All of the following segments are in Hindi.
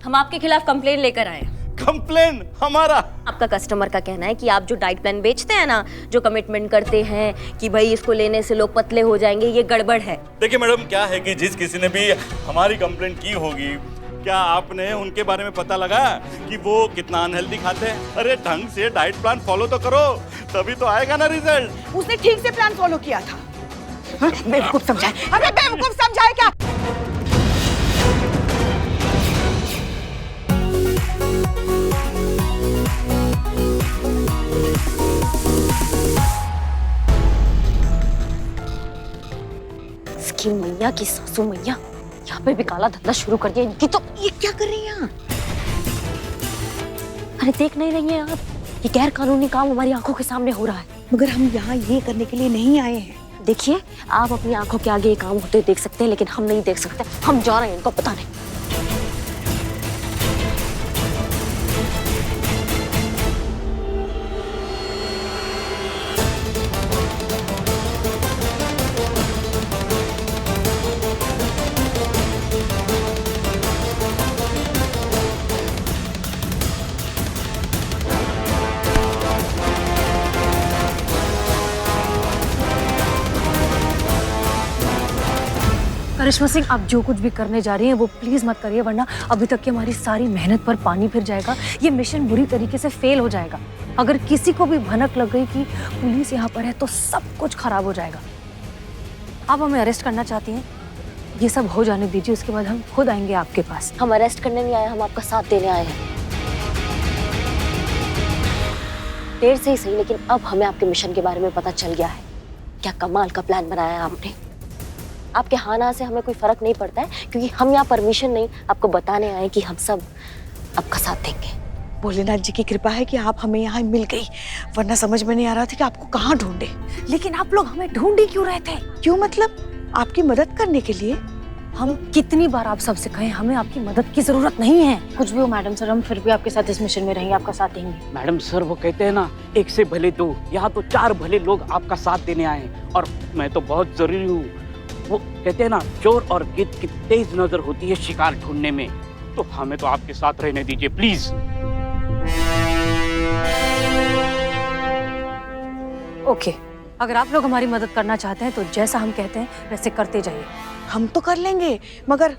हम आपके खिलाफ कंप्लेन लेकर आए। कंप्लेन? हमारा? आपका कस्टमर का कहना है कि आप जो डाइट प्लान बेचते हैं ना, जो कमिटमेंट करते हैं कि भाई इसको लेने से लोग पतले हो जाएंगे, ये गड़बड़ है। देखिए मैडम, क्या है कि जिस किसी ने भी हमारी कंप्लेन की होगी, क्या आपने उनके बारे में पता लगा कि वो कितना अनहेल्दी खाते हैं? अरे ढंग से डाइट प्लान फॉलो तो करो, तभी तो आएगा ना रिजल्ट। उसने ठीक से प्लान फॉलो किया था। बेवकूफ समझाए, अरे बेवकूफ समझाए क्या? इसकी मैया की सासू मैया, यहाँ पे भी काला धंधा शुरू कर दिया इनकी तो। ये क्या कर रही हैं? अरे देख नहीं रही हैं आप, ये गैर कानूनी काम हमारी आंखों के सामने हो रहा है। मगर हम यहाँ ये करने के लिए नहीं आए हैं। देखिए, आप अपनी आंखों के आगे ये काम होते देख सकते हैं, लेकिन हम नहीं देख सकते। हम जा रहे हैं, इनको पता नहीं। करिश्मा सिंह, आप जो कुछ भी करने जा रही हैं वो प्लीज मत करिए, वरना अभी तक की हमारी सारी मेहनत पर पानी फिर जाएगा। ये मिशन बुरी तरीके से फेल हो जाएगा। अगर किसी को भी भनक लग गई कि पुलिस यहाँ पर है तो सब कुछ खराब हो जाएगा। आप हमें अरेस्ट करना चाहती हैं? ये सब हो जाने दीजिए, उसके बाद हम खुद आएंगे आपके पास। हम अरेस्ट करने नहीं आए, हम आपका साथ देने आए हैं। देर से ही सही, लेकिन अब हमें आपके मिशन के बारे में पता चल गया है। क्या कमाल का प्लान बनाया है आपने। आपके हाँ ना से हमें कोई फर्क नहीं पड़ता है, क्योंकि हम यहाँ परमिशन नहीं, आपको बताने आए कि हम सब आपका साथ देंगे। भोलेनाथ जी की कृपा है कि आप हमें यहाँ मिल गई, वरना समझ में नहीं आ रहा था कि आपको कहाँ ढूंढे। लेकिन आप लोग हमें ढूंढ ही क्यों रहे थे? क्यों मतलब? आपकी मदद करने के लिए। हम कितनी बार आप सबसे कहें, हमें आपकी मदद की जरूरत नहीं है। कुछ भी हो मैडम सर, हम फिर भी आपके साथ इस मिशन में रहेंगे, आपका साथ देंगे। मैडम सर, वो कहते हैं ना, एक से भले दो, यहाँ तो 4 भले लोग आपका साथ देने आए हैं, और मैं तो बहुत जरूरी हूँ। वो कहते हैं ना, चोर और गिद्ध की तेज नजर होती है शिकार ढूंढने में, तो हमें तो आपके साथ रहने दीजिए प्लीज। ओके, अगर आप लोग हमारी मदद करना चाहते हैं तो जैसा हम कहते हैं वैसे करते जाइए। हम तो कर लेंगे, मगर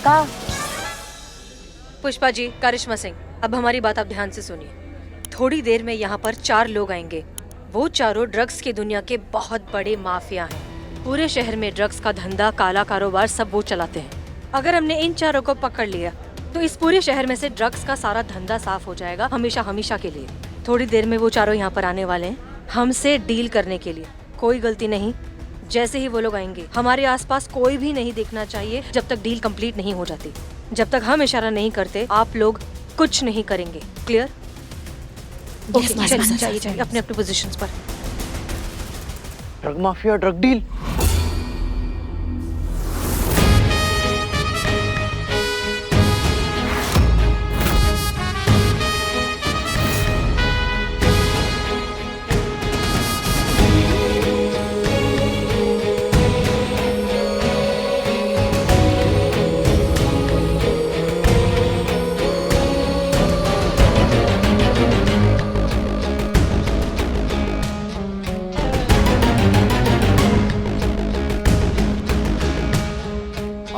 का पुष्पा जी, करिश्मा सिंह, अब हमारी बात आप ध्यान से सुनिए। थोड़ी देर में यहाँ पर 4 लोग आएंगे। वो चारों ड्रग्स की दुनिया के बहुत बड़े माफिया हैं। पूरे शहर में ड्रग्स का धंधा, काला कारोबार सब वो चलाते हैं। अगर हमने इन चारों को पकड़ लिया तो इस पूरे शहर में से ड्रग्स का सारा धंधा साफ हो जाएगा, हमेशा हमेशा के लिए। थोड़ी देर में वो चारों यहाँ पर आने वाले हैं हमसे डील करने के लिए। कोई गलती नहीं, जैसे ही वो लोग आएंगे हमारे आसपास कोई भी नहीं दिखना चाहिए जब तक डील कंप्लीट नहीं हो जाती। जब तक हम इशारा नहीं करते आप लोग कुछ नहीं करेंगे। क्लियर? ओके, चलिए अपने अपने पोजीशंस पर। Drug mafia, drug deal.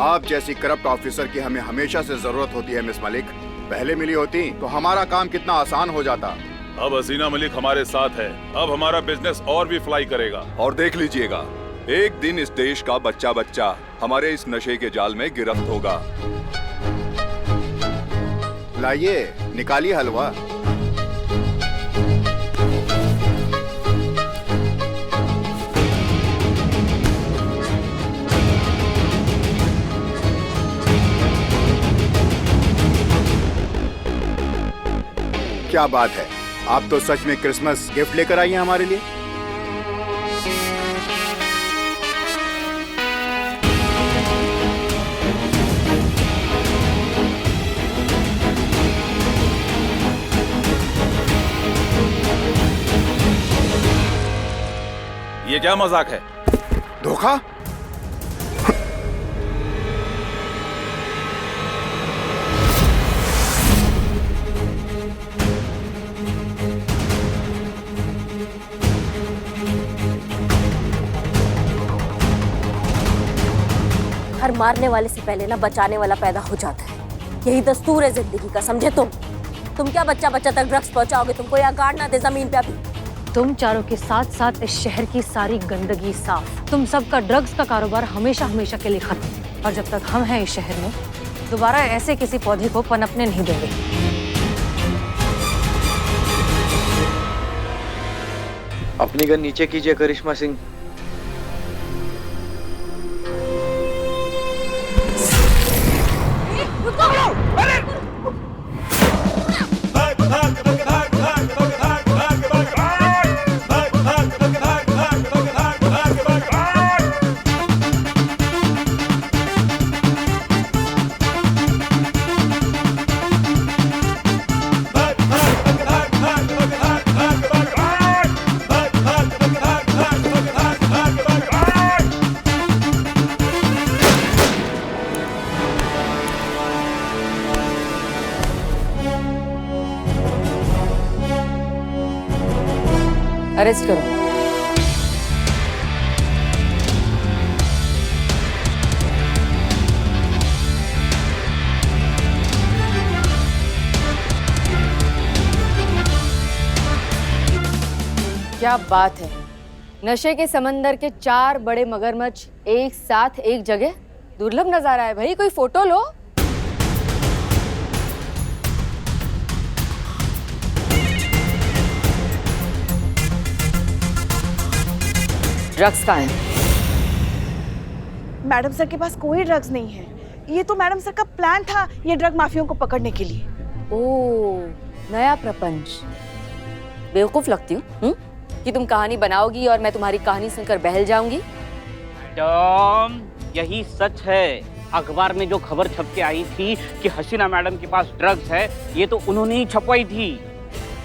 आप जैसी करप्ट ऑफिसर की हमें हमेशा से जरूरत होती है मिस मलिक। पहले मिली होती तो हमारा काम कितना आसान हो जाता। अब हसीना मलिक हमारे साथ है, अब हमारा बिजनेस और भी फ्लाई करेगा। और देख लीजिएगा, एक दिन इस देश का बच्चा बच्चा हमारे इस नशे के जाल में गिरफ्त होगा। लाइए, निकालिए हलवा। क्या बात है, आप तो सच में क्रिसमस गिफ्ट लेकर आई हैं हमारे लिए। ये क्या मजाक है? धोखा? मारने वाले से पहले ना बचाने वाला पैदा हो जाता है। यही दस्तूर है जिंदगी का, समझे तुम क्या बच्चा बच्चा तक ड्रग्स पहुंचाओगे? तुमको यहाँ गाड़ ना दे जमीन पे अभी। तुम चारों के साथ साथ इस शहर की सारी गंदगी साफ। तुम सबका ड्रग्स का कारोबार हमेशा हमेशा के लिए खत्म। और जब तक हम हैं इस शहर में, दोबारा ऐसे किसी पौधे को पनपने नहीं देंगे। अपनी गन नीचे कीजिए करिश्मा सिंह। अरेस्ट करो। क्या बात है, नशे के समंदर के 4 बड़े मगरमच्छ एक साथ एक जगह, दुर्लभ नजारा है भाई। कोई फोटो लो। ड्रग्स कहाँ है? मैडम सर के पास कोई ड्रग्स नहीं है। ये तो मैडम सर का प्लान था, ये ड्रग माफियों को पकड़ने के लिए। ओह, नया प्रपंच। बेवकूफ लगती हूँ कि तुम कहानी बनाओगी और मैं तुम्हारी कहानी सुनकर बहल जाऊंगी। मैडम, यही सच है। अखबार में जो खबर छप के आई थी कि हसीना मैडम के पास ड्रग्स है, ये तो उन्होंने ही छपवाई थी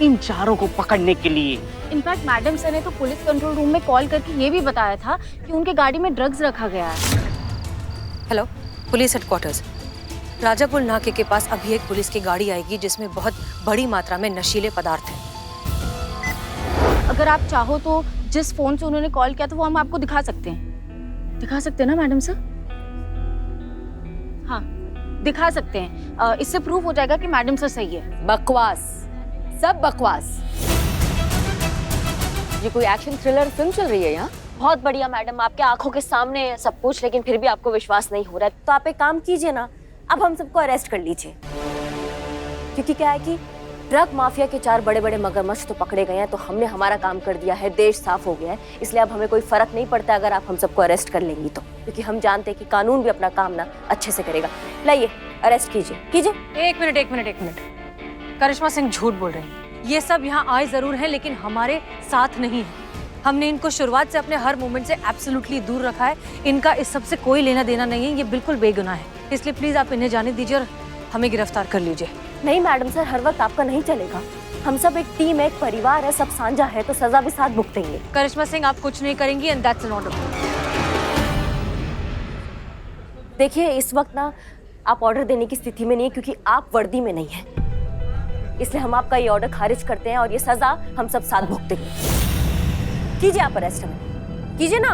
इन चारों को पकड़ने के लिए। इनफैक्ट मैडम सर ने तो पुलिस कंट्रोल रूम में कॉल करके ये भी बताया था कि उनके गाड़ी में ड्रग्स रखा गया है। Hello, police headquarters. राजापुर नाके के पास अभी एक पुलिस की गाड़ी आएगी जिसमें बहुत बड़ी मात्रा में नशीले पदार्थ हैं। अगर आप चाहो तो जिस फोन से उन्होंने कॉल किया था वो हम आपको दिखा सकते हैं। दिखा सकते हैं ना मैडम सर? हाँ, दिखा सकते हैं। इससे प्रूफ हो जाएगा कि मैडम सर सही है। बकवास, सब बकवास। ये कोई एक्शन थ्रिलर फिल्म चल रही है यहाँ? बहुत बढ़िया मैडम, आपके आंखों के सामने है सब कुछ, लेकिन फिर भी आपको विश्वास नहीं हो रहा है। तो आप एक काम कीजिए ना, अब हम सबको अरेस्ट कर लीजिए। क्योंकि क्या है कि ड्रग माफिया के 4 बड़े बड़े मगरमच्छ तो पकड़े गए हैं, तो हमने हमारा काम कर दिया है, देश साफ हो गया है। इसलिए अब हमें कोई फर्क नहीं पड़ता अगर आप हम सबको अरेस्ट कर लेंगी तो, क्योंकि हम जानते हैं कि कानून भी अपना काम ना अच्छे से करेगा। लाइए, अरेस्ट कीजिए। एक मिनट। करिश्मा सिंह झूठ बोल रही है। ये सब यहाँ आए जरूर हैं, लेकिन हमारे साथ नहीं है। हमने इनको शुरुआत से अपने हर मोमेंट से एब्सोल्युटली दूर रखा है। इनका इस सब से कोई लेना देना नहीं है, ये बिल्कुल बेगुनाह है। इसलिए प्लीज आप इन्हें जाने दीजिए और हमें गिरफ्तार कर लीजिए। नहीं मैडम सर, हर वक्त आपका नहीं चलेगा। हम सब एक टीम है, एक परिवार है, सब साझा है, तो सजा भी साथ भुगतेंगे। करिश्मा सिंह, आप कुछ नहीं करेंगी एंड दैट्स एन ऑर्डर। देखिए, इस वक्त ना आप ऑर्डर देने की स्थिति में नहीं है, क्योंकि आप वर्दी में नहीं है। इसलिए हम आपका ये ऑर्डर खारिज करते हैं और ये सजा हम सब साथ भुगतेंगे। कीजिए आप अरेस्ट, हमें कीजिए ना।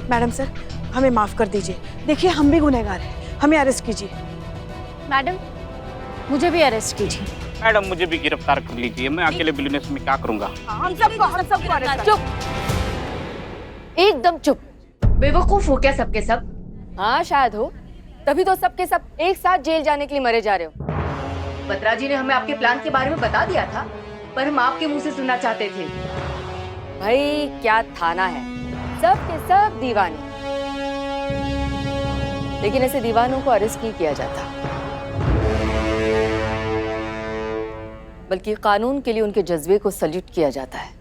मैडम सर, हमें माफ कर दीजिए। देखिए, हम भी गुनहगार हैं, हमें अरेस्ट कीजिए। मैडम, मुझे भी अरेस्ट कीजिए। मैडम, मुझे भी गिरफ्तार कर लीजिए। मैं अकेले बिजनेस में क्या करूंगा? हम सबको अरेस्ट। चुप, एकदम चुप। बेवकूफ हो क्या सबके सब? हाँ शायद हो, तभी तो सबके सब एक साथ जेल जाने के लिए मरे जा रहे हो। बत्रा जी ने हमें आपके प्लान के बारे में बता दिया था, पर हम आपके मुंह से सुनना चाहते थे। भाई क्या थाना है, सब के सब दीवाने। लेकिन ऐसे दीवानों को अरेस्ट नहीं किया जाता, बल्कि कानून के लिए उनके जज्बे को सल्यूट किया जाता है।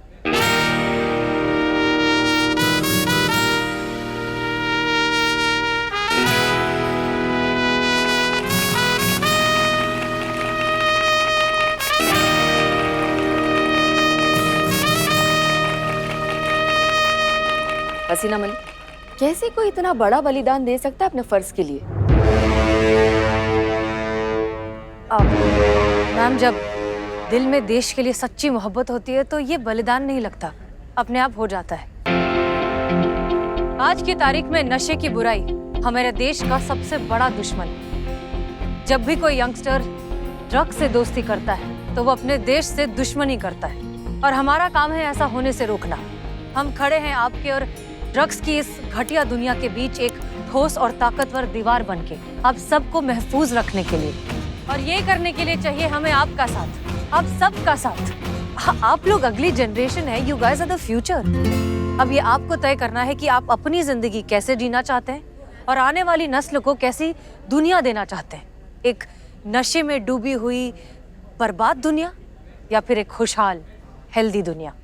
हसीना मलिक, कैसे कोई इतना बड़ा बलिदान दे सकता है अपने फर्ज के लिए? मैम, जब दिल में देश के लिए सच्ची मोहब्बत होती है तो ये बलिदान नहीं लगता, अपने आप हो जाता है। आज की तारीख में नशे की बुराई हमारे देश का सबसे बड़ा दुश्मन है। जब भी कोई यंगस्टर ड्रग्स से दोस्ती करता है तो वो अपने देश से दुश्मनी करता है और हमारा काम है ऐसा होने से रोकना। हम खड़े हैं आपके और ड्रग्स की इस घटिया दुनिया के बीच एक ठोस और ताकतवर दीवार बनके आप सबको महफूज रखने के लिए, और ये करने के लिए चाहिए हमें आपका साथ, आप सबका साथ। आप लोग अगली जनरेशन है, you guys are the future. अब ये आपको तय करना है कि आप अपनी जिंदगी कैसे जीना चाहते हैं और आने वाली नस्ल को कैसी दुनिया देना चाहते हैं। एक नशे में डूबी हुई बर्बाद दुनिया या फिर एक खुशहाल हेल्दी दुनिया।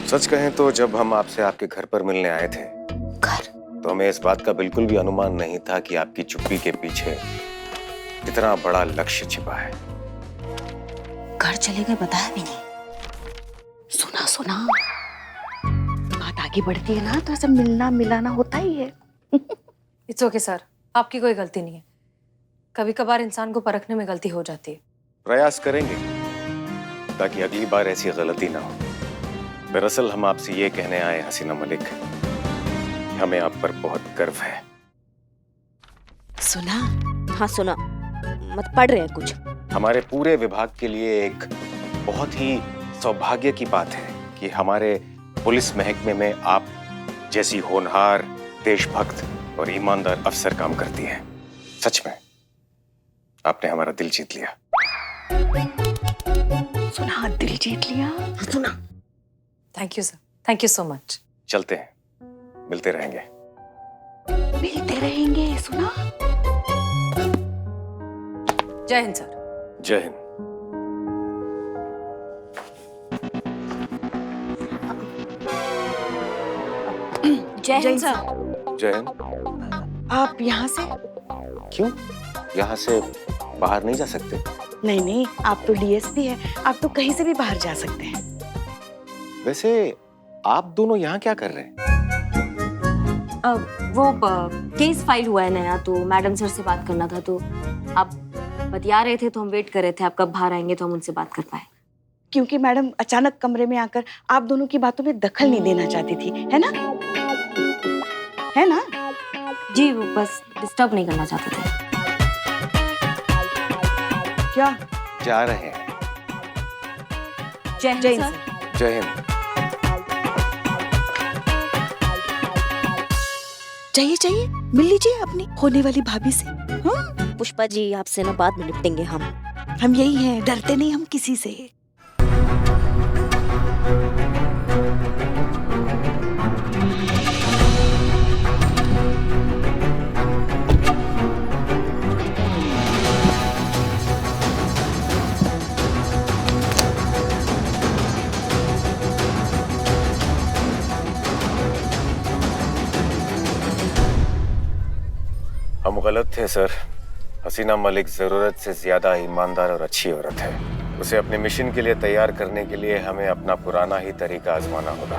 सच कहें तो जब हम आपसे आपके घर पर मिलने आए थे तो हमें इस बात का बिल्कुल भी अनुमान नहीं था कि आपकी चुप्पी के पीछे इतना बड़ा लक्ष्य छिपा है। घर चले गए बताया भी नहीं। सुना बात आगे बढ़ती है ना तो ऐसा मिलना मिलाना होता ही है। इट्स ओके सर, आपकी कोई गलती नहीं है। कभी कभार इंसान को परखने में गलती हो जाती है। प्रयास करेंगे ताकि अगली बार ऐसी गलती ना हो। दरअसल हम आपसे ये कहने आए हसीना मलिक, हमें आप पर बहुत गर्व है। सुना? हाँ सुना, मत पढ़ रहे हैं कुछ। हमारे पूरे विभाग के लिए एक बहुत ही सौभाग्य की बात है कि हमारे पुलिस महकमे में आप जैसी होनहार, देशभक्त और ईमानदार अफसर काम करती हैं। सच में आपने हमारा दिल जीत लिया। सुना, दिल जीत लिया। सुना, thank you sir, thank you so much. चलते हैं, मिलते रहेंगे। सुना। जय हिंद सर। जय हिंद। जय हिंद सर। जय हिंद। आप यहाँ से? क्यों? यहाँ से बाहर नहीं जा सकते? नहीं, आप तो डीएसपी हैं, आप तो कहीं से भी बाहर जा सकते हैं। वैसे आप दोनों यहाँ क्या कर रहे हैं? वो केस फाइल हुआ है नया, तो मैडम सर से बात करना था, तो आप बतिया रहे थे तो हम वेट कर रहे थे आप कब बाहर आएंगे तो हम उनसे बात कर पाए। क्योंकि मैडम अचानक कमरे में आकर आप दोनों की बातों में दखल नहीं देना चाहती थी, है ना? है ना? जी, वो बस डिस्टर्ब नहीं करना चाहते थे। क्या? जा रहे हैं। जय हिंद सर। जय हिंद। चाहिए, मिल लीजिए अपनी होने वाली भाभी से। हाँ? पुष्पा जी, आपसे ना बाद में निपटेंगे हम यही हैं, डरते नहीं हम किसी से। हम गलत थे सर। हसीना मलिक जरूरत से ज्यादा ईमानदार और अच्छी औरत है। उसे अपने मिशन के लिए तैयार करने के लिए हमें अपना पुराना ही तरीका आजमाना होगा।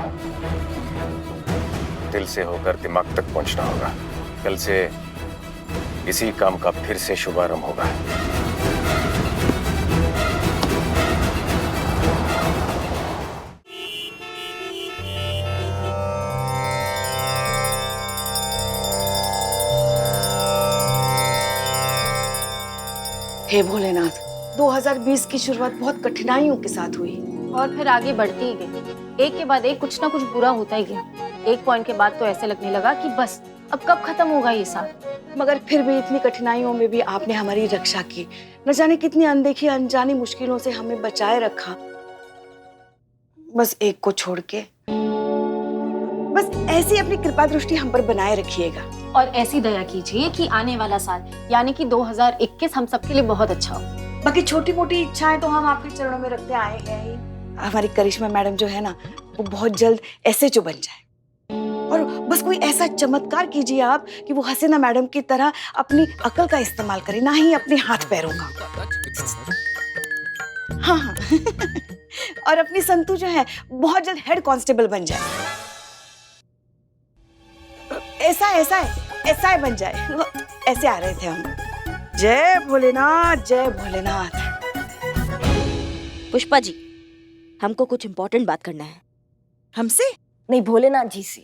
दिल से होकर दिमाग तक पहुंचना होगा। कल से इसी काम का फिर से शुभारंभ होगा। हे भोलेनाथ, 2020 की शुरुआत बहुत कठिनाइयों के साथ हुई और फिर आगे बढ़ती ही गई। एक के बाद एक कुछ ना कुछ बुरा होता ही गया। एक पॉइंट के बाद तो ऐसे लगने लगा कि बस अब कब खत्म होगा ये साल। मगर फिर भी इतनी कठिनाइयों में भी आपने हमारी रक्षा की। न जाने कितनी अनदेखी अनजानी मुश्किलों से हमें बचाए रखा। बस एक को छोड़ के। बस ऐसी अपनी कृपा दृष्टि हम पर बनाए रखिएगा। और ऐसी दया कीजिए कि आने वाला साल यानी कि 2021 हम सबके लिए बहुत अच्छा हो। बाकी छोटी मोटी इच्छाएं तो हम आपके चरणों में रखते आए हैं ही। हमारी करिश्मा मैडम जो है ना, वो बहुत जल्द SHO बन जाए, और बस कोई ऐसा चमत्कार कीजिए आप कि वो हसीना मैडम की तरह अपनी अकल का इस्तेमाल करे, ना ही अपने हाथ पैरों का। हाँ हाँ और अपनी संतू जो है बहुत जल्द हेड कांस्टेबल बन जाए, ऐसा बन जाए। वो ऐसे आ रहे थे हम। जय भोलेनाथ, जय भोलेनाथ। पुष्पा जी, हमको कुछ इम्पोर्टेंट बात करना है। हमसे नहीं, भोलेनाथ जी से।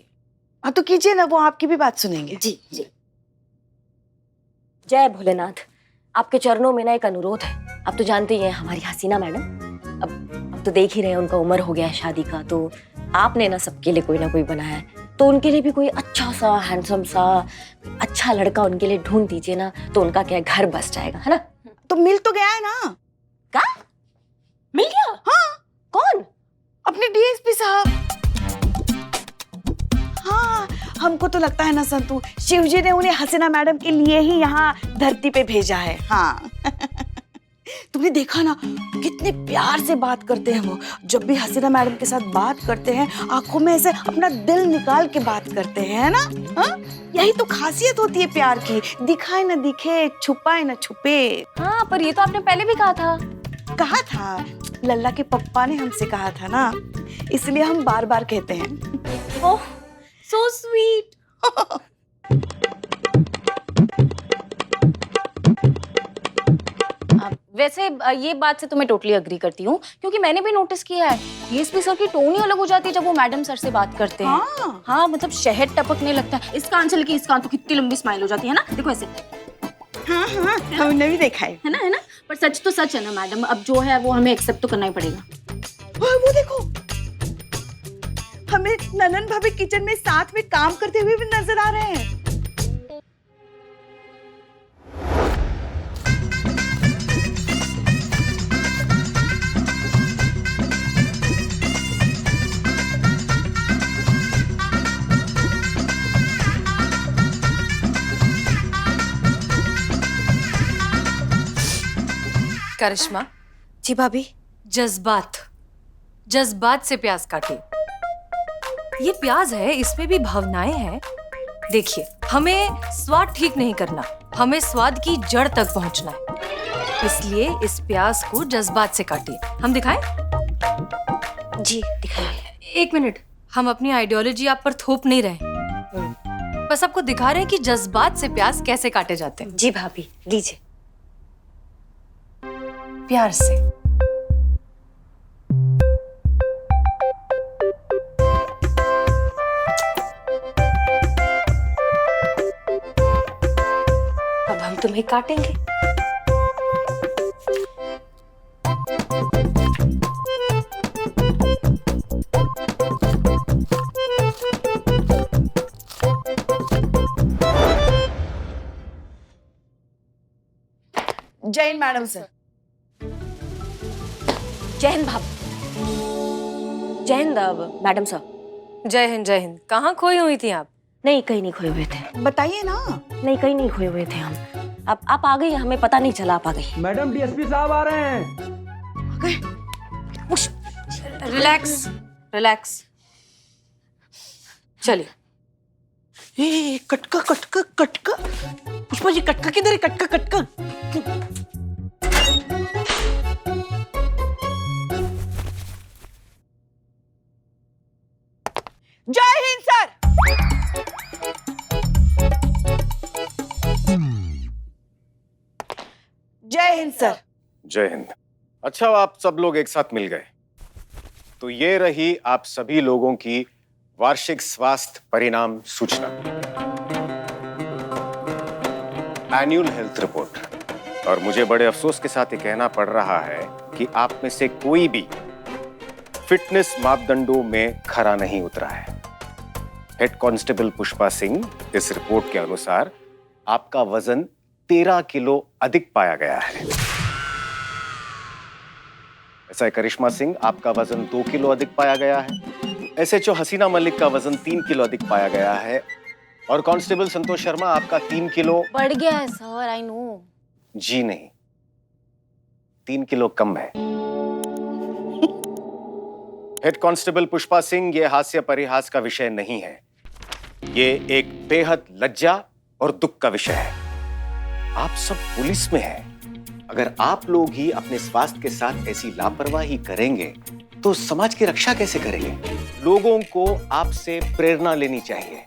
हाँ तो कीजिए ना, वो आपकी भी बात सुनेंगे। जी जी। जय भोलेनाथ, आपके चरणों में ना एक अनुरोध है। आप तो जानते ही हैं हमारी हसीना मैडम, अब तो देख ही रहे हैं उनका उम्र हो गया है शादी का, तो आपने ना सबके लिए कोई ना कोई बनाया है, तो उनके लिए भी कोई अच्छा सा हैंडसम सा अच्छा लड़का उनके लिए ढूंढ दीजिए ना, तो उनका क्या घर बस जाएगा, है ना? तो मिल तो गया है ना। क्या मिल गया? हाँ। कौन? अपने DSP साहब। हाँ, हमको तो लगता है ना संतू, शिव जी ने उन्हें हसीना मैडम के लिए ही यहाँ धरती पे भेजा है। हाँ तुमने देखा ना कितने प्यार से बात करते हैं वो। जब भी हसीना मैडम के साथ बात करते हैं, आंखों में ऐसे अपना दिल निकाल के बात करते हैं, है ना? हाँ? यही तो खासियत होती है प्यार की, दिखाए ना दिखे, छुपाए ना छुपे। हाँ, पर ये तो आपने पहले भी कहा था। कहा था, लल्ला के पप्पा ने हमसे कहा था ना, इसलिए हम बार बार कहते हैं। ओह, सो स्वीट। वैसे ये बात से तो मैं टोटली अग्री करती हूँ, क्योंकि मैंने भी नोटिस किया है DSP सर की टोन ही अलग हो जाती है जब वो मैडम सर से बात करते हैं। हाँ मतलब शहद टपकने लगता है। इसका आंसर लेके इसका तो कितनी लंबी स्माइल हो जाती है ना, देखो ऐसे। हाँ हाँ हमने भी देखा है ना, है ना? पर सच तो सच है ना मैडम, अब जो है वो हमें एक्सेप्ट तो करना ही पड़ेगा। वो देखो, हमें ननन भाभी किचन में साथ में काम करते हुए भी नजर आ रहे हैं। करिश्मा, जी भाभी। जज्बात से प्याज काटिए। ये प्याज है, इसमें भी भावनाएं हैं। देखिए, हमें स्वाद ठीक नहीं करना, हमें स्वाद की जड़ तक पहुंचना है। इसलिए इस प्याज को जज्बात से काटिए। हम दिखाएं? जी दिखाइए। एक मिनट, हम अपनी आइडियोलॉजी आप पर थोप नहीं रहे, बस आपको दिखा रहे हैं कि जज्बात से प्याज कैसे काटे जाते हैं। जी भाभी, लीजिए। प्यार से। अब हम तुम्हें काटेंगे। जय हिंद मैडम सर। जय हिंद भाभी। जय हिंद मैडम साहब। जय हिंद, जय हिंद। कहाँ खोई हुई थी आप? नहीं, कहीं नहीं खोए हुए थे। बताइए ना। नहीं, कहीं नहीं खोए हुए थे हम। आप आ गई, हमें पता नहीं चला आप आ गई। मैडम DSP साहब आ रहे हैं। Relax, relax. चलिए। कटका कटका कटका। पुष्पा जी, कटका किधर है? कटका कटका। जय हिंद सर। जय हिंद सर। जय हिंद। अच्छा, आप सब लोग एक साथ मिल गए, तो ये रही आप सभी लोगों की वार्षिक स्वास्थ्य परिणाम सूचना, एनुअल हेल्थ रिपोर्ट। और मुझे बड़े अफसोस के साथ ये कहना पड़ रहा है कि आप में से कोई भी फिटनेस मापदंडों में खरा नहीं उतरा है। हेड कांस्टेबल पुष्पा सिंह, इस रिपोर्ट के अनुसार आपका वजन 13 किलो अधिक पाया गया है। ऐसा है करिश्मा सिंह, आपका वजन 2 किलो अधिक पाया गया है। SHO हसीना मलिक का वजन 3 किलो अधिक पाया गया है। और कांस्टेबल संतोष शर्मा, आपका 3 किलो बढ़ गया है सर, आई नो। जी नहीं, 3 किलो कम है। हेड कांस्टेबल पुष्पा सिंह, ये हास्य परिहास का विषय नहीं है। ये एक बेहद लज्जा और दुख का विषय है। आप सब पुलिस में हैं। अगर आप लोग ही अपने स्वास्थ्य के साथ ऐसी लापरवाही करेंगे तो समाज की रक्षा कैसे करेंगे? लोगों को आपसे प्रेरणा लेनी चाहिए,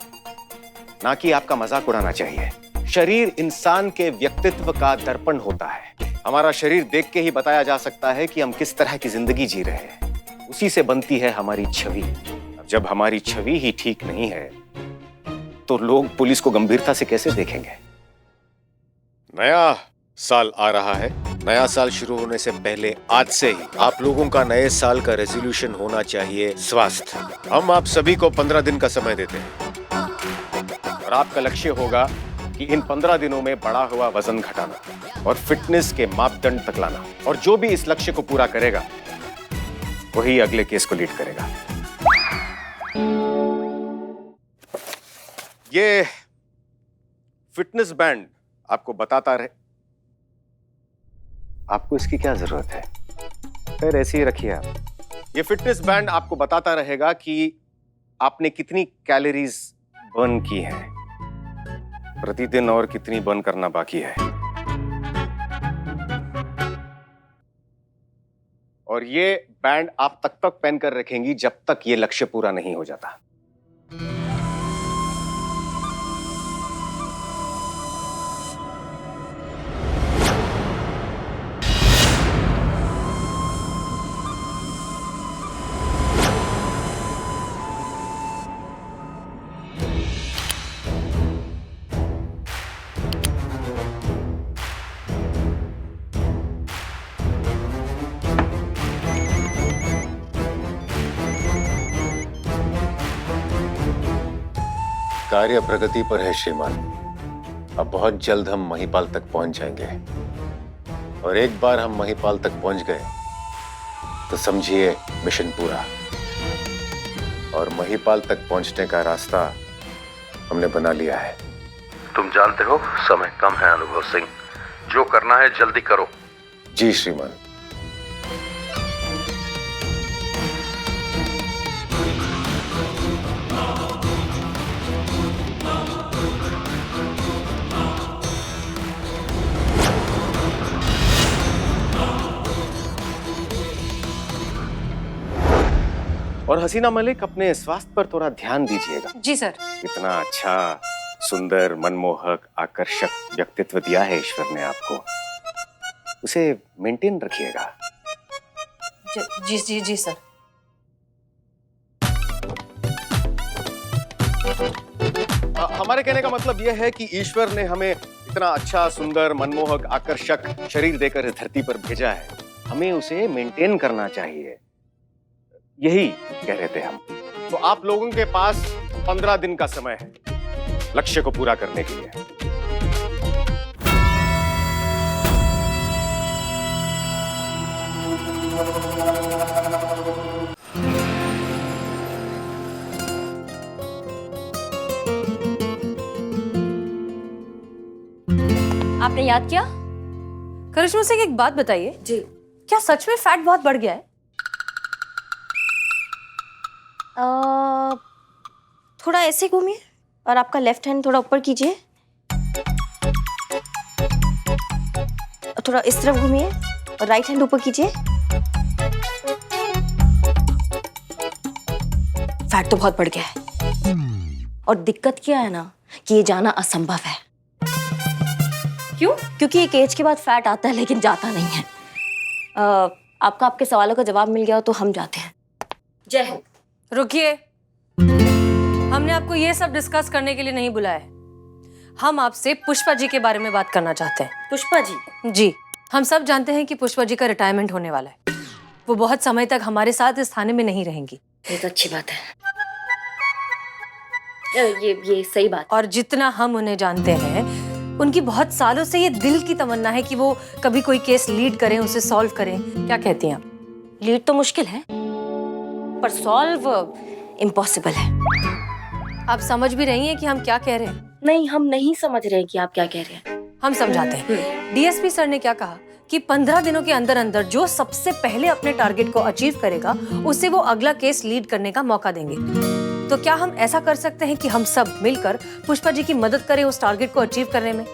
ना कि आपका मजाक उड़ाना चाहिए। शरीर इंसान के व्यक्तित्व का दर्पण होता है। हमारा शरीर देख के ही बताया जा सकता है कि हम किस तरह की जिंदगी जी रहे हैं। उसी से बनती है हमारी छवि। जब हमारी छवि ही ठीक नहीं है तो लोग पुलिस को गंभीरता से कैसे देखेंगे? नया साल आ रहा है। नया साल शुरू होने से पहले आज से ही आप लोगों का नए साल का रेजोल्यूशन होना चाहिए स्वास्थ्य। हम आप सभी को 15 दिन का समय देते हैं और आपका लक्ष्य होगा कि इन 15 दिनों में बढ़ा हुआ वजन घटाना और फिटनेस के मापदंड तक लाना। और जो भी इस लक्ष्य को पूरा करेगा वही अगले केस को लीड करेगा। ये फिटनेस बैंड आपको बताता रहे। आपको इसकी क्या जरूरत है? खैर ऐसे ही रखिए आप। ये फिटनेस बैंड आपको बताता रहेगा कि आपने कितनी कैलोरीज बर्न की हैं प्रतिदिन और कितनी बर्न करना बाकी है। और ये बैंड आप तक पहन कर रखेंगी जब तक ये लक्ष्य पूरा नहीं हो जाता। कार्य प्रगति पर है श्रीमान। अब बहुत जल्द हम महिपाल तक पहुंच जाएंगे और एक बार हम महिपाल तक पहुंच गए तो समझिए मिशन पूरा। और महिपाल तक पहुंचने का रास्ता हमने बना लिया है। तुम जानते हो समय कम है अनुभव सिंह, जो करना है जल्दी करो। जी श्रीमान। और हसीना मलिक, अपने स्वास्थ्य पर थोड़ा ध्यान दीजिएगा। जी सर। इतना अच्छा, सुंदर, मनमोहक, आकर्षक व्यक्तित्व दिया है ईश्वर ने आपको, उसे मेंटेन रखिएगा। जी जी जी सर। हमारे कहने का मतलब यह है कि ईश्वर ने हमें इतना अच्छा, सुंदर, मनमोहक, आकर्षक शरीर देकर इस धरती पर भेजा है। हमें उसे मेंटेन करना चाहिए, यही कह रहे थे हम। तो आप लोगों के पास 15 दिन का समय है लक्ष्य को पूरा करने के लिए। आपने याद किया? करिश्मा सिंह, एक बात बताइए। जी। क्या सच में फैट बहुत बढ़ गया है? थोड़ा ऐसे घूमिए और आपका लेफ्ट हैंड थोड़ा ऊपर कीजिए। थोड़ा इस तरफ घूमिए और राइट हैंड ऊपर कीजिए। फैट तो बहुत बढ़ गया है और दिक्कत क्या है ना कि ये जाना असंभव है। क्यों? क्योंकि एक एज के बाद फैट आता है लेकिन जाता नहीं है। आपका आपके सवालों का जवाब मिल गया तो हम जाते हैं। जय हिंद। रुकिए, हमने आपको ये सब डिस्कस करने के लिए नहीं बुलाया है। हम आपसे पुष्पा जी के बारे में बात करना चाहते हैं। पुष्पा जी? जी। हम सब जानते हैं कि पुष्पा जी का रिटायरमेंट होने वाला है। वो बहुत समय तक हमारे साथ इस थाने में नहीं रहेंगी। ये तो अच्छी बात है। ये सही बात। और जितना हम उन्हें जानते हैं, उनकी बहुत सालों से ये दिल की तमन्ना है कि वो कभी कोई केस लीड करें, उसे सॉल्व करें। क्या कहती हैं आप? लीड तो मुश्किल है पर सॉल्व इम्पॉसिबल है। आप समझ भी रही हैं कि हम क्या कह रहे हैं? नहीं, हम नहीं समझ रहे हैं कि आप क्या कह रहे हैं। हम समझाते हैं। डीएसपी सर ने क्या कहा कि 15 दिनों के अंदर अंदर जो सबसे पहले अपने टारगेट को अचीव करेगा उसे वो अगला केस लीड करने का मौका देंगे। तो क्या हम ऐसा कर सकते हैं कि हम सब मिलकर पुष्पा जी की मदद करें उस टारगेट को अचीव करने में?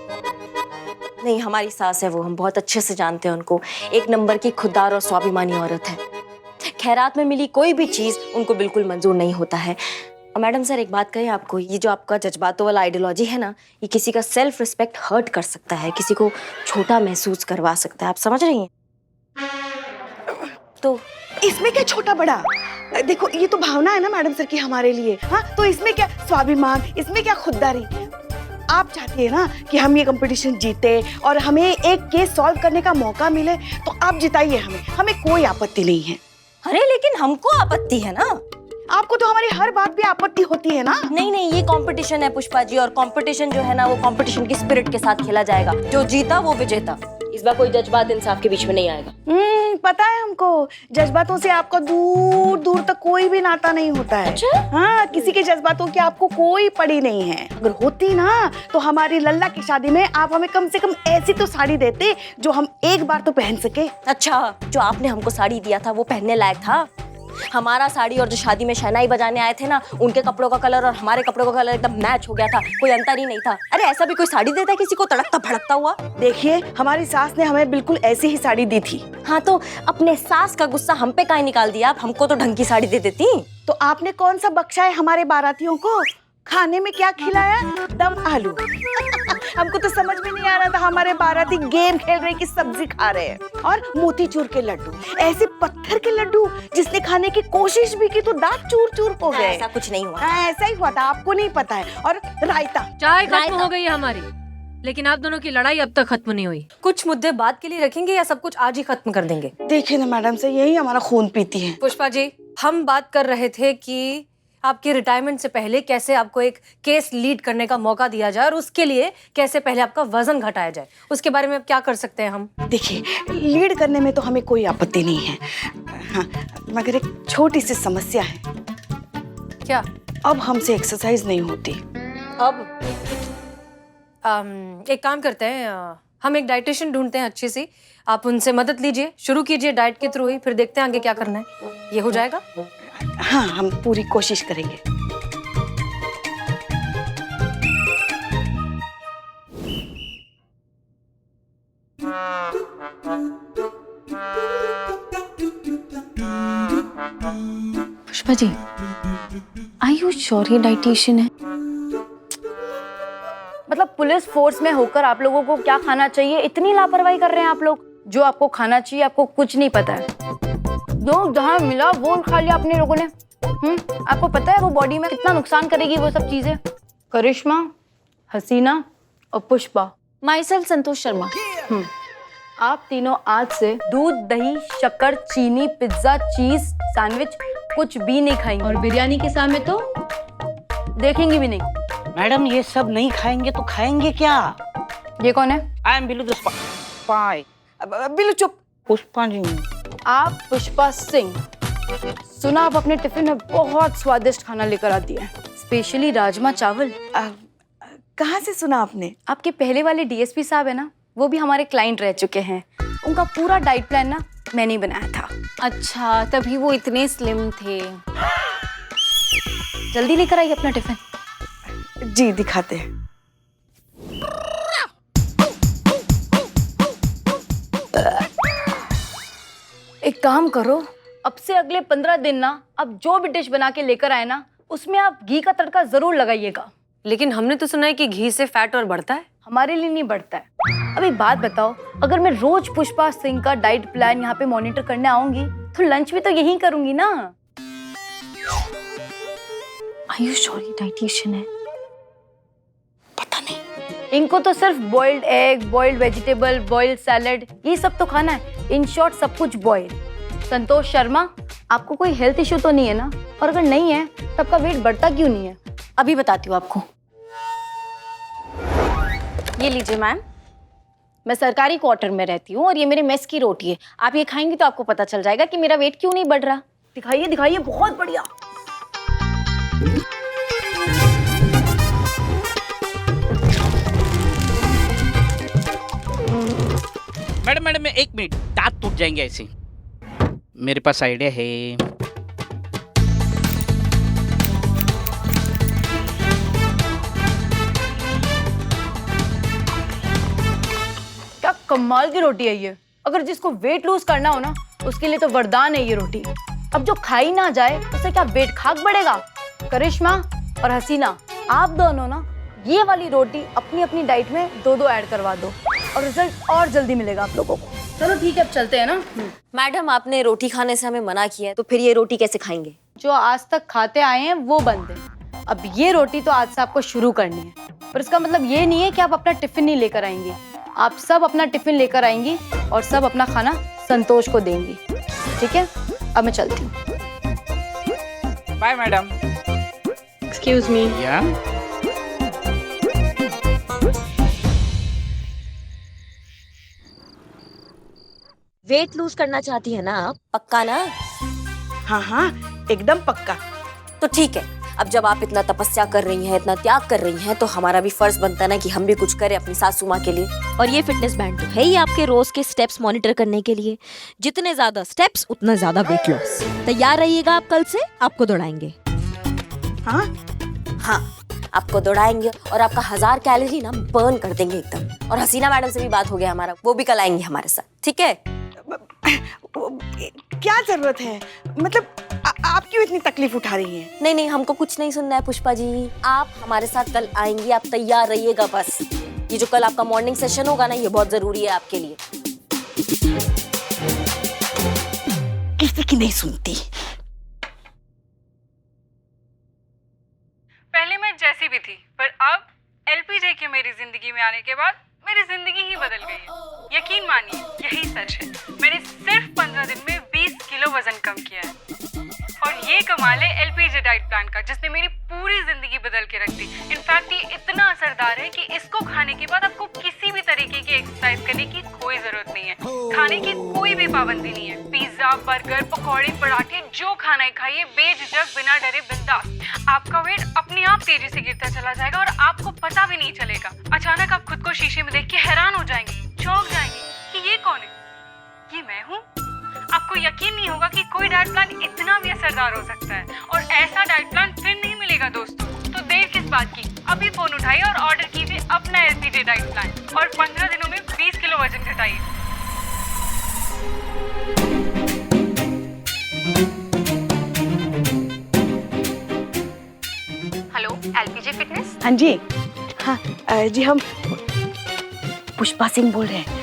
नहीं, हमारी सास है वो, हम बहुत अच्छे से जानते हैं उनको। एक नंबर की खुददार और स्वाभिमानी औरत है। खैरात में मिली कोई भी चीज उनको बिल्कुल मंजूर नहीं होता है। और मैडम सर, एक बात कहें आपको, ये जो आपका जज्बातों वाला आइडियोलॉजी है ना, ये किसी का सेल्फ रिस्पेक्ट हर्ट कर सकता है, किसी को छोटा महसूस करवा सकता है। आप समझ रही हैं? तो इसमें क्या छोटा बड़ा? देखो, ये तो भावना है ना मैडम सर की हमारे लिए। हाँ, तो इसमें क्या स्वाभिमान, इसमें क्या खुददारी? आप चाहती है ना कि हम ये कंपटीशन जीते और हमें एक केस सॉल्व करने का मौका मिले, तो आप जिताइए हमें कोई आपत्ति नहीं है। अरे लेकिन हमको आपत्ति है ना। आपको तो हमारी हर बात पे आपत्ति होती है ना। नहीं, ये कंपटीशन है पुष्पा जी, और कंपटीशन जो है ना वो कंपटीशन की स्पिरिट के साथ खेला जाएगा। जो जीता वो विजेता। इस बार कोई जज्बात इंसाफ के बीच में नहीं आएगा। पता है हमको, जज्बातों से आपका दूर दूर तक कोई भी नाता नहीं होता है। अच्छा? हाँ, किसी के जज्बातों की आपको कोई पड़ी नहीं है। अगर होती ना तो हमारी लल्ला की शादी में आप हमें कम से कम ऐसी तो साड़ी देते जो हम एक बार तो पहन सके। अच्छा, जो आपने हमको साड़ी दिया था वो पहनने लायक था? हमारा साड़ी और जो शादी में शहनाई बजाने आए थे ना, उनके कपड़ों का कलर और हमारे कपड़ों का कलर एकदम मैच हो गया था, कोई अंतर ही नहीं था। अरे ऐसा भी कोई साड़ी देता है किसी को तड़कता भड़कता हुआ? देखिए, हमारी सास ने हमें बिल्कुल ऐसी ही साड़ी दी थी। हाँ, तो अपने सास का गुस्सा हम पे काहे निकाल दिया? आप हमको तो ढंग की साड़ी दे देती। तो आपने कौन सा बख्शा है हमारे बारातियों को? खाने में क्या खिलाया? दम आलू। हमको तो समझ में नहीं आ रहा था हमारे बाराती गेम खेल रहे कि सब्जी खा रहे हैं। और मोतीचूर के लड्डू, ऐसे पत्थर के लड्डू जिसने खाने की कोशिश भी की तो दांत चूर चूर हो गए। ऐसा कुछ नहीं हुआ। हाँ, ऐसा ही हुआ था, आपको नहीं पता है। और रायता, चाय खत्म हो गई है हमारी, लेकिन आप दोनों की लड़ाई अब तक खत्म नहीं हुई। कुछ मुद्दे बात के लिए रखेंगे या सब कुछ आज ही खत्म कर देंगे? देखिए ना मैडम से, यही हमारा खून पीती है। पुष्पा जी, हम बात कर रहे थे कि आपके रिटायरमेंट से पहले कैसे आपको एक केस लीड करने का मौका दिया जाए और उसके लिए कैसे पहले आपका वजन घटाया जाए, उसके बारे में अब क्या कर सकते हैं हम? देखिए, लीड करने में तो हमें कोई आपत्ति नहीं है। हाँ, मगर एक छोटी सी समस्या है। क्या? अब हमसे एक्सरसाइज नहीं होती। अब एक काम करते हैं, हम एक डाइटिशियन ढूंढते हैं अच्छी सी, आप उनसे मदद लीजिए, शुरू कीजिए डाइट के थ्रू ही, फिर देखते हैं आगे क्या करना है। ये हो जाएगा? हाँ, हम पूरी कोशिश करेंगे। पुष्पा जी, आई यू श्योर ये डाइटिशियन है? मतलब पुलिस फोर्स में होकर आप लोगों को क्या खाना चाहिए इतनी लापरवाही कर रहे हैं आप लोग। जो आपको खाना चाहिए आपको कुछ नहीं पता है। जो जहाँ मिला वो खा लिया अपने लोगों ने। आपको पता है वो बॉडी में कितना नुकसान करेगी वो सब चीजें? करिश्मा, हसीना और पुष्पा। My self Santosh Sharma. आप तीनों आज से दूध, दही, शक्कर, चीनी, पिज्जा, चीज, सैंडविच कुछ भी नहीं खाएंगे। और बिरयानी के सामने तो देखेंगे भी नहीं। मैडम, ये सब नहीं खाएंगे तो खाएंगे क्या? ये कौन है? I am Billu the spy. Billu चुप। पुष्पा जी। आप पुष्पा सिंह। सुना आप अपने टिफिन में बहुत स्वादिष्ट खाना लेकर आती हैं, स्पेशली राजमा चावल। कहाँ से सुना आपने? आपके पहले वाले डीएसपी साहब है ना, वो भी हमारे क्लाइंट रह चुके हैं। उनका पूरा डाइट प्लान ना मैंने बनाया था। अच्छा, तभी वो इतने स्लिम थे। जल्दी लेकर आइए अपना टिफिन। जी, दिखाते हैं। एक काम करो, अब से अगले 15 दिन ना अब जो भी डिश बना के लेकर आए ना उसमें आप घी का तड़का जरूर लगाइएगा। लेकिन हमने तो सुना है कि घी से फैट और बढ़ता है। हमारे लिए नहीं बढ़ता है। अब एक बात बताओ, अगर मैं रोज पुष्पा सिंह का डाइट प्लान यहाँ पे मॉनिटर करने आऊंगी तो लंच भी तो यही करूंगी ना। आई यू श्योर ये डाइटिशियन है? पता नहीं, इनको तो सिर्फ boiled egg, boiled vegetable, boiled salad ये सब तो खाना है। इन शॉर्ट सब कुछ बॉइल्ड। संतोष शर्मा, आपको कोई हेल्थ इश्यू तो नहीं है ना? और अगर नहीं है तब आपका वेट बढ़ता क्यों नहीं है? अभी बताती हूँ आपको। ये लीजिए मैम, मैं सरकारी क्वार्टर में रहती हूँ और ये मेरे मेस की रोटी है। आप ये खाएंगी तो आपको पता चल जाएगा कि मेरा वेट क्यों नहीं बढ़ रहा। दिखाइए दिखाइए, बहुत बढ़िया। मैडम एक मिनट, दांत टूट जाएंगे ऐसे। मेरे पास आइडिया है। क्या कमाल की रोटी है ये। अगर जिसको वेट लूज करना हो ना, उसके लिए तो वरदान है ये रोटी। अब जो खाई ना जाए उसे क्या वेट खाक बढ़ेगा। करिश्मा और हसीना, आप दोनों ना ये वाली रोटी अपनी अपनी डाइट में 2-2 ऐड करवा दो और रिजल्ट और जल्दी मिलेगा आप लोगों को। चलो ठीक है, अब चलते हैं ना। मैडम, आपने रोटी खाने से हमें मना किया है, तो फिर ये रोटी कैसे खाएंगे? जो आज तक खाते आए हैं वो बंद है। अब ये रोटी तो आज से आपको शुरू करनी है, पर इसका मतलब ये नहीं है कि आप अपना टिफिन नहीं लेकर आएंगे। आप सब अपना टिफिन लेकर आएंगी और सब अपना खाना संतोष को देंगी, ठीक है? अब मैं चलती हूँ। Bye madam. Excuse me. या वेट लूज करना चाहती है ना आप, पक्का ना? हाँ हाँ, एकदम पक्का। तो ठीक है, अब जब आप इतना तपस्या कर रही हैं, इतना त्याग कर रही हैं, तो हमारा भी फर्ज बनता है ना कि हम भी कुछ करें अपनी सासू माँ के लिए। और ये फिटनेस बैंड तो है ही आपके रोज के स्टेप्स मॉनिटर करने के लिए। जितने ज्यादा स्टेप्स उतना ज्यादा वेट लॉस। तैयार रहिएगा आप, कल से आपको दौड़ाएंगे। हाँ हाँ, आपको दौड़ाएंगे और आपका 1000 कैलोरी ना बर्न कर देंगे एकदम। और हसीना मैडम से भी बात हो गया हमारा, वो भी कल आएंगे हमारे साथ, ठीक है? क्या जरूरत है, मतलब आप क्यों इतनी तकलीफ उठा रही हैं? नहीं नहीं, हमको कुछ नहीं सुनना है पुष्पा जी। आप हमारे साथ कल आएंगी, आप तैयार रहिएगा बस। ये जो कल आपका मॉर्निंग सेशन होगा ना, ये बहुत जरूरी है आपके लिए। किसी की नहीं सुनती। पहले मैं जैसी भी थी, पर अब एलपीजे के मेरी जिंदगी में आने के बाद मेरी जिंदगी ही बदल गई है। यकीन मानिए, यही सच है। मैंने सिर्फ 15 दिन में 20 किलो वजन कम किया है। और ये कमाल है एलपीजे डाइट प्लान का, जिसने मेरी पूरी जिंदगी बदल के रख दी। इनफैक्ट ये इतना असरदार है कि इसको खाने के बाद आपको किसी भी तरीके की एक्सरसाइज करने की कोई जरूरत नहीं है। खाने की कोई भी पाबंदी नहीं है। पिज्जा, बर्गर, पकौड़े, पराठे, जो खाना है खाइए, बेझिझक, बिना डरे, बिंदास। आपका वेट अपने आप तेजी से गिरता चला जाएगा और आपको पता भी नहीं चलेगा। अचानक आप खुद को शीशे में देख के हैरान हो जाएंगे, चौंक जाएंगे कि ये कौन है? ये मैं हूँ। आपको यकीन नहीं होगा कि कोई डाइट प्लान इतना भी असरदार हो सकता है। और ऐसा डाइट प्लान फिर नहीं मिलेगा दोस्तों। तो देर किस बात की, अभी फोन उठाइए और ऑर्डर कीजिए अपना एलपीजे डाइट प्लान और 15 दिनों में 20 किलो वजन घटाइए। Hello, LPG fitness. हाँ जी, हाँ जी, हम पुष्पा सिंह बोल रहे हैं।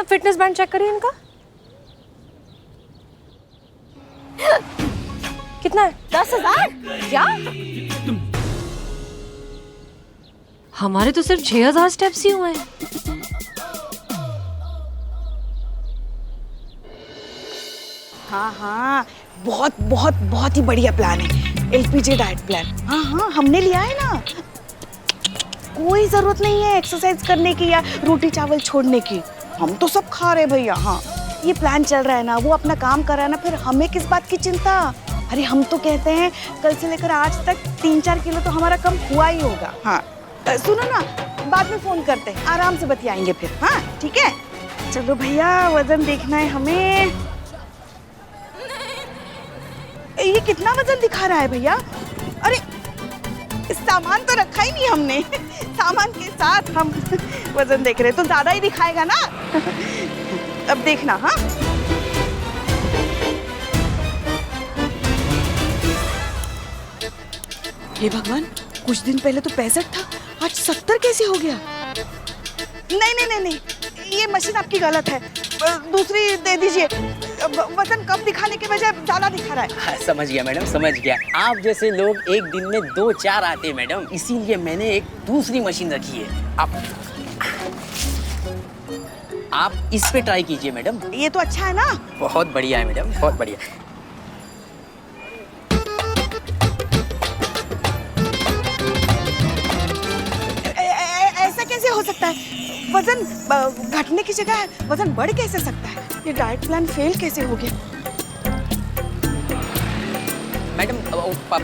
फिटनेस बैंड चेक करिए इनका। कितना है? 10,000? क्या? हमारे तो सिर्फ 6000 स्टेप्स ही हुए हैं। हाँ हाँ, बहुत बहुत बहुत ही बढ़िया प्लान है, एलपीजे डाइट प्लान। हाँ हाँ, हमने लिया है ना। कोई जरूरत नहीं है एक्सरसाइज करने की या रोटी चावल छोड़ने की, हम तो सब खा रहे भैया। हाँ, ये प्लान चल रहा है ना, वो अपना काम कर रहा है ना, फिर हमें किस बात की चिंता। अरे हम तो कहते हैं कल से लेकर आज तक 3-4 किलो तो हमारा कम हुआ ही होगा। हाँ सुनो ना, बाद में फोन करते हैं, आराम से बतियाएंगे फिर। हाँ ठीक है, चलो भैया वजन देखना है हमें। ये कितना वजन दिखा रहा है भैया? अरे सामान तो रखा ही नहीं हमने, सामान के साथ हम वजन देख रहे हैं तो ज्यादा ही दिखाएगा ना। अब देखना। हाँ हे भगवान, कुछ दिन पहले तो 65 था, आज 70 कैसे हो गया? नहीं नहीं नहीं नहीं, ये मशीन आपकी गलत है, दूसरी दे दीजिए। वजन कम दिखाने के बजाय ज्यादा दिखा रहा है। हाँ, समझ गया मैडम, समझ गया। आप जैसे लोग एक दिन में 2-4 आते हैं मैडम, इसीलिए मैंने एक दूसरी मशीन रखी है। आप इस पे ट्राई कीजिए मैडम। ये तो अच्छा है ना? बहुत बढ़िया है मैडम, बहुत बढ़िया। ऐसा कैसे हो सकता है? वजन घटने की जगह वजन बढ़ कैसे सकता है? ये डाइट प्लान फेल कैसे हो गया? मैडम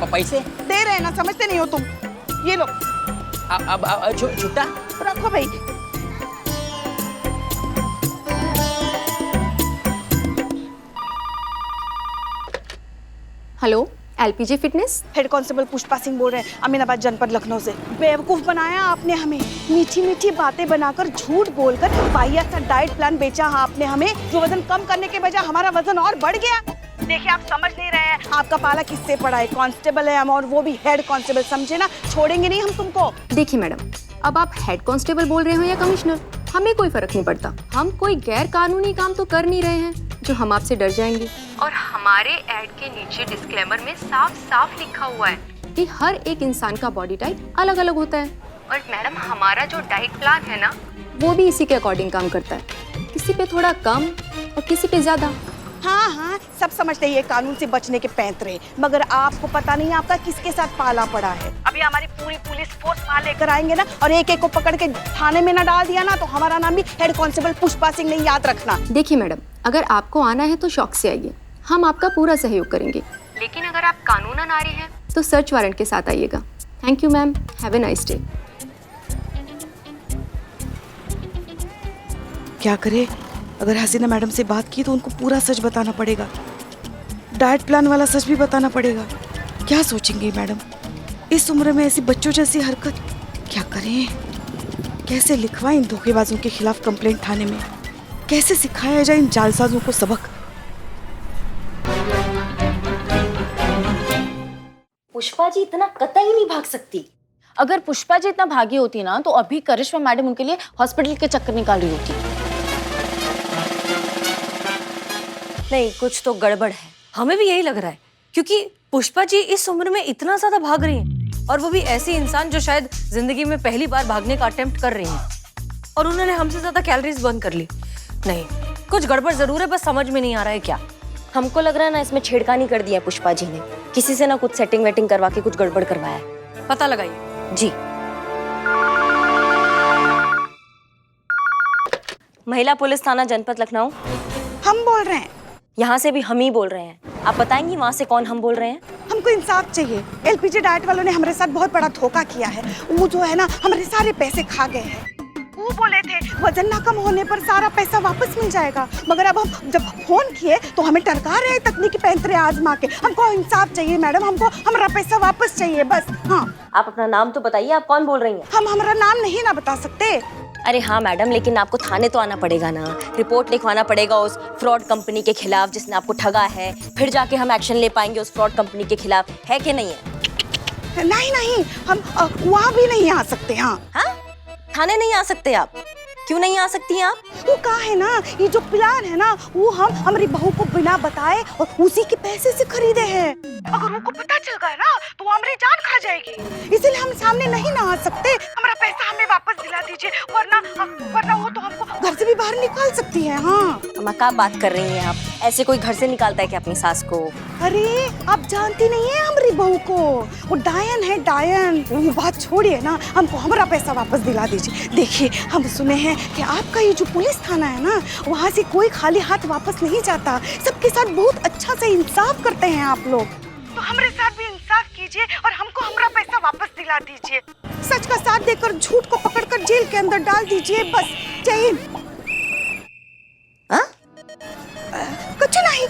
पैसे दे रहे हैं ना, समझते नहीं हो तुम। ये लो। अब छुट्टा रखो भाई। Hello, LPG fitness. Head constable Pushpa Singh बोल रहे हैं, अमीनाबाद जनपद लखनऊ से। बेवकूफ बनाया आपने हमें, मीठी मीठी बातें बनाकर, झूठ बोलकर वाहियात सा डाइट प्लान बेचा आपने हमें, जो वजन कम करने के बजाय हमारा वजन और बढ़ गया। देखिए आप समझ नहीं रहे हैं, आपका पाला किससे पड़ा है? कांस्टेबल है हम, और वो भी हेड कांस्टेबल, समझे ना? छोड़ेंगे नहीं हम तुमको। देखिए मैडम, अब आप हेड कांस्टेबल बोल रहे हो या कमिश्नर, हमें कोई फर्क नहीं पड़ता। हम कोई गैर कानूनी काम तो कर नहीं रहे हैं जो हम आपसे डर जाएंगे। और हमारे ऐड के नीचे डिस्क्लेमर में साफ साफ लिखा हुआ है कि हर एक इंसान का बॉडी टाइप अलग अलग होता है। और मैडम, हमारा जो डाइट प्लान है ना, वो भी इसी के अकॉर्डिंग काम करता है, किसी पे थोड़ा कम और किसी पे ज्यादा। हाँ हाँ, सब समझते हैं ये कानून से बचने के पैंतरे, मगर आपको पता नहीं आपका किसके साथ पाला पड़ा है। अभी हमारी पूरी पुलिस फोर्स वहाँ लेकर आएंगे ना, और एक एक को पकड़ के थाने में ना डाल दिया ना, तो हमारा नाम भी हेड कांस्टेबल पुष्पा सिंह नहीं, याद रखना। देखिए मैडम, अगर आपको आना है तो शौक से आइए, हम आपका पूरा सहयोग करेंगे। लेकिन अगर आप कानूनन आ रहे हैं तो सर्च वारंट के साथ आइएगा। Thank you ma'am, have a nice day. क्या करे? अगर हसीना मैडम से बात की तो उनको पूरा सच बताना पड़ेगा, डाइट प्लान वाला सच भी बताना पड़ेगा। क्या सोचेंगी मैडम? इस उम्र में ऐसी बच्चों जैसी हरकत क्या करें? कैसे लिखवाएं इन धोखेबाजों के खिलाफ कंप्लेंट थाने में? कैसे सिखाया जाए इन जालसाजों को सबक? पुष्पा जी इतना कतई नहीं भाग सकती। अगर पुष्पा जी इतना भागी होती ना, तो अभी करिश्मा मैडम उनके लिए हॉस्पिटल के चक्कर निकाल रही होती। नहीं, कुछ तो गड़बड़ है। हमें भी यही लग रहा है, क्योंकि पुष्पा जी इस उम्र में इतना ज्यादा भाग रही हैं, और वो भी ऐसी इंसान जो शायद जिंदगी में पहली बार भागने का अटेम्प्ट कर रही हैं, और उन्होंने हमसे ज्यादा कैलोरीज बर्न कर ली। नहीं, कुछ गड़बड़ जरूर है, बस समझ में नहीं आ रहा है क्या। हमको लग रहा है ना, इसमें छेड़खानी कर दिया पुष्पा जी ने, किसी से ना कुछ सेटिंग वेटिंग करवा के कुछ गड़बड़ करवाया है। पता लगाइए जी। महिला पुलिस थाना जनपद लखनऊ। हम बोल रहे हैं। यहाँ से भी हम ही बोल रहे हैं। आप बताएंगी वहाँ से कौन हम बोल रहे हैं? हमको इंसाफ चाहिए। एलपीजे डाइट वालों ने हमारे साथ बहुत बड़ा धोखा किया है। वो जो है ना, हमारे सारे पैसे खा गए हैं। वो बोले थे वजन ना कम होने पर सारा पैसा वापस मिल जाएगा, मगर अब हम जब फोन किए तो हमें टरका रहे तकनीकी पैंतरे आजमा के। हमको इंसाफ चाहिए मैडम, हमको हमारा पैसा वापस चाहिए बस। हाँ, आप अपना नाम तो बताइए, आप कौन बोल रही हैं? हम हमारा नाम नहीं ना बता सकते। अरे हाँ मैडम, लेकिन आपको थाने तो आना पड़ेगा ना, रिपोर्ट लिखवाना पड़ेगा उस फ्रॉड कंपनी के खिलाफ जिसने आपको ठगा है, फिर जाके हम एक्शन ले पाएंगे उस फ्रॉड कंपनी के खिलाफ, है कि नहीं है? नहीं नहीं, हम वहाँ भी नहीं आ सकते। हाँ हाँ, थाने नहीं आ सकते आप? क्यों नहीं आ सकती हैं आप? वो कहा है ना, ये जो प्लान है ना वो हम हमारी बहू को बिना बताए और उसी के पैसे से खरीदे हैं। अगर उनको पता चल गया ना तो वो हमारी जान खा जाएगी, इसलिए हम सामने नहीं ना आ सकते। हमारा पैसा हमें वापस दिला दीजिए, वरना वो तो हमको घर से भी बाहर निकाल सकती है। हाँ अम्मा क्या बात कर रही हैं आप? ऐसे कोई घर से निकालता है क्या अपनी सास को? अरे आप जानती नहीं है हमारी बहू को, वो डायन है डायन। वो बात छोड़िए ना, हमको हमारा पैसा वापस दिला दीजिए। देखिए हम सुने हैं कि आपका ये जो पुलिस थाना है ना, वहाँ से कोई खाली हाथ वापस नहीं जाता, सबके साथ बहुत अच्छा से इंसाफ करते हैं आप लोग। तो हमारे साथ भी इंसाफ कीजिए और हमको हमारा पैसा वापस दिला दीजिए। सच का साथ देकर झूठ को पकड़कर जेल के अंदर डाल दीजिए, बस। जय हिंद।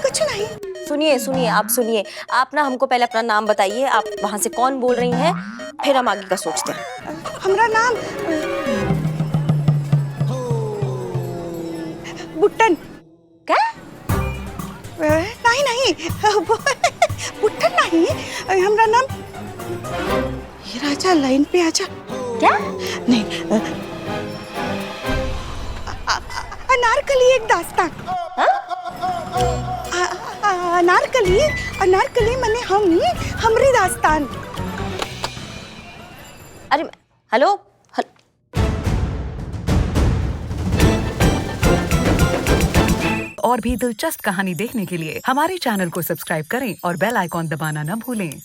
कुछ नहीं। सुनिए आप सुनिए, आप ना हमको पहले अपना नाम बताइए, आप वहाँ से कौन बोल रही हैं, फिर हम आगे का सोचते हैं। हमारा नाम बुट्टन। क्या? नहीं बुट्टन नहीं, हमारा नाम। ये राजा लाइन पे आजा। क्या? नहीं, अनारकली एक दास्तान। अनारकली मने हमरी दास्तान। अरे हेलो। और भी दिलचस्प कहानी देखने के लिए हमारे चैनल को सब्सक्राइब करें और बेल आइकॉन दबाना न भूलें।